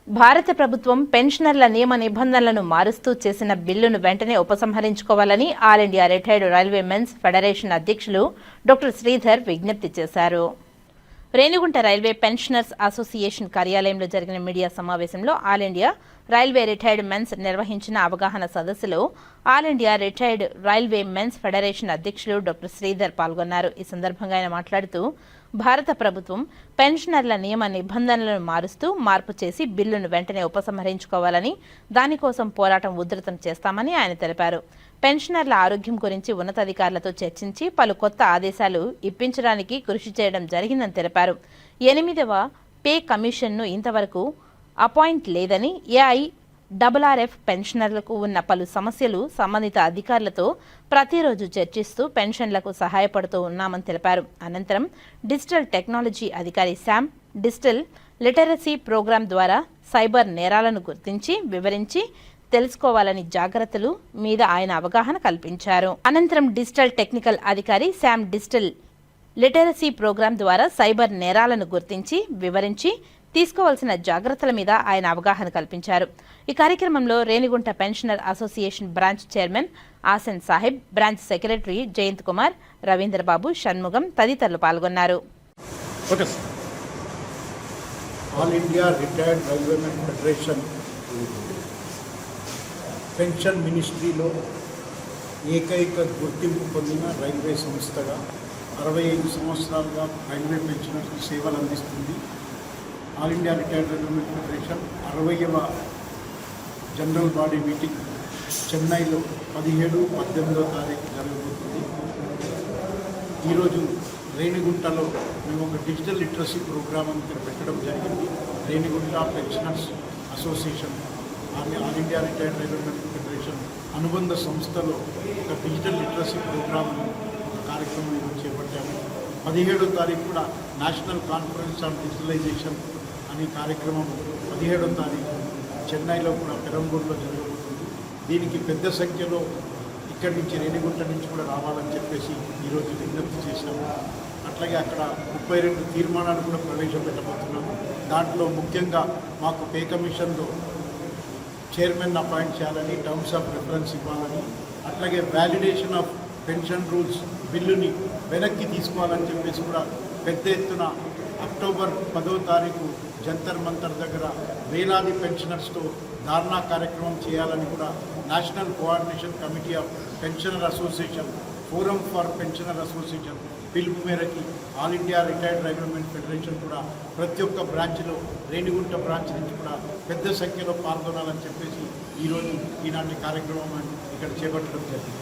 భారత ప్రభుత్వం పెన్షనర్ల నియమ నిబంధనలను మారుస్తూ చేసిన బిల్లును వెంటనే ఉపసంహరించుకోవాలని all India retired railway men's federation అధ్యక్షులు డాక్టర్ శ్రీధర్ విజ్ఞప్తి చేశారు. రేణిగుంట రైల్వే పెన్షనర్స్ అసోసియేషన్ కార్యాలయంలో జరిగిన మీడియా సమావేశంలో all India railway retired men's నిర్వహించిన అవగాహన సదస్సులో all India retired railway men's federation అధ్యక్షులు డాక్టర్ శ్రీధర్ పాల్గొన్నారు. ఈ సందర్భంగా ఆయన మాట్లాడుతూ భారత ప్రభుత్వం పెన్షనర్ల నియమ నిబంధనలను మారుస్తూ మార్పు చేసి బిల్లును వెంటనే ఉపసంహరించుకోవాలని, దానికోసం పోరాటం ఉధృతం చేస్తామని ఆయన తెలిపారు. పెన్షనర్ల ఆరోగ్యం గురించి ఉన్నతాధికారులతో చర్చించి పలు కొత్త ఆదేశాలు ఇప్పించడానికి కృషి చేయడం జరిగిందని తెలిపారు. 8వ పే కమిషన్ను ఇంతవరకు అపాయింట్ లేదని, ఏఐఆర్ఆర్ఎఫ్ పెన్షనర్లకు ఉన్న పలు సమస్యలు సంబంధిత అధికారులతో ప్రతిరోజు చర్చిస్తూ పెన్షన్లకు సహాయపడుతూ ఉన్నామని తెలిపారు. అనంతరం డిజిటల్ టెక్నాలజీ అధికారి శామ్ డిజిటల్ లిటరసీ ప్రోగ్రాం ద్వారా సైబర్ నేరాలను గుర్తించి వివరించి తెలుసుకోవాలని జాగ్రత్తలు మీద ఆయన అవగాహన కల్పించారు. అనంతరం డిజిటల్ టెక్నికల్ అధికారి శామ్ డిజిటల్ లిటరసీ ప్రోగ్రాం ద్వారా సైబర్ నేరాలను గుర్తించి వివరించి తీసుకోవాల్సిన జాగ్రత్తల మీద ఆయన అవగాహన కల్పించారు. ఈ కార్యక్రమంలో Renigunta pensioner association branch chairman Asan Saheb, branch secretary Jayant Kumar, Ravindrababu, Shanmugam తదితరులు పాల్గొన్నారు. All India retired railwaymen federation pension మినిస్ట్రీలో ఏకైక గుర్తింపు పొందిన రైల్వే సంస్థగా 65 సంవత్సరాలుగా రైల్వే పెన్షనర్లకు సేవలు అందిస్తుంది. All India retired railwaymen federation 60వ జనరల్ బాడీ మీటింగ్ చెన్నైలో 17, 18వ తారీఖు జరగబోతుంది. ఈరోజు రేణిగుంటలో మేము ఒక డిజిటల్ లిటరసీ ప్రోగ్రామ్ అని పెట్టడం జరిగింది. Renigunta pensioners association all India retired railwaymen federation అనుబంధ సంస్థలో ఒక డిజిటల్ లిటరసీ ప్రోగ్రామ్ ఒక కార్యక్రమం చేపట్టాము. 17వ తారీఖు కూడా నేషనల్ కాన్ఫరెన్స్ ఆన్ డిజిటలైజేషన్ అనే కార్యక్రమం 17వ తారీఖు చెన్నైలో కూడా పెరంబూర్లో జరగబోతుంది. దీనికి పెద్ద సంఖ్యలో ఇక్కడి నుంచి రేణిగుంట నుంచి కూడా రావాలని చెప్పేసి ఈరోజు విజ్ఞప్తి చేశాము. అట్లాగే అక్కడ 32 తీర్మానాలు కూడా ప్రవేశపెట్టబోతున్నాము. దాంట్లో ముఖ్యంగా మాకు పే కమిషన్లో చైర్మన్ అపాయింట్ చేయాలని, టర్మ్స్ ఆఫ్ రిఫరెన్స్ ఇవ్వాలని, అట్లాగే వ్యాలిడేషన్ ఆఫ్ పెన్షన్ రూల్స్ బిల్లుని వెనక్కి తీసుకోవాలని చెప్పేసి కూడా పెద్ద ఎత్తున అక్టోబర్ 10వ తారీఖు జంతర్ మంతర్ దగ్గర వేలాది పెన్షనర్స్తో ధారణా కార్యక్రమం చేయాలని కూడా national coordination committee of pensioner association, forum for pensioner association పిలుపు మేరకి all India retired railwaymen federation కూడా ప్రతి ఒక్క బ్రాంచ్లో రేణిగుంట బ్రాంచ్ నుంచి కూడా పెద్ద సంఖ్యలో పాల్గొనాలని చెప్పేసి ఈరోజు ఈనాటి కార్యక్రమం ఇక్కడ చేపట్టడం జరిగింది.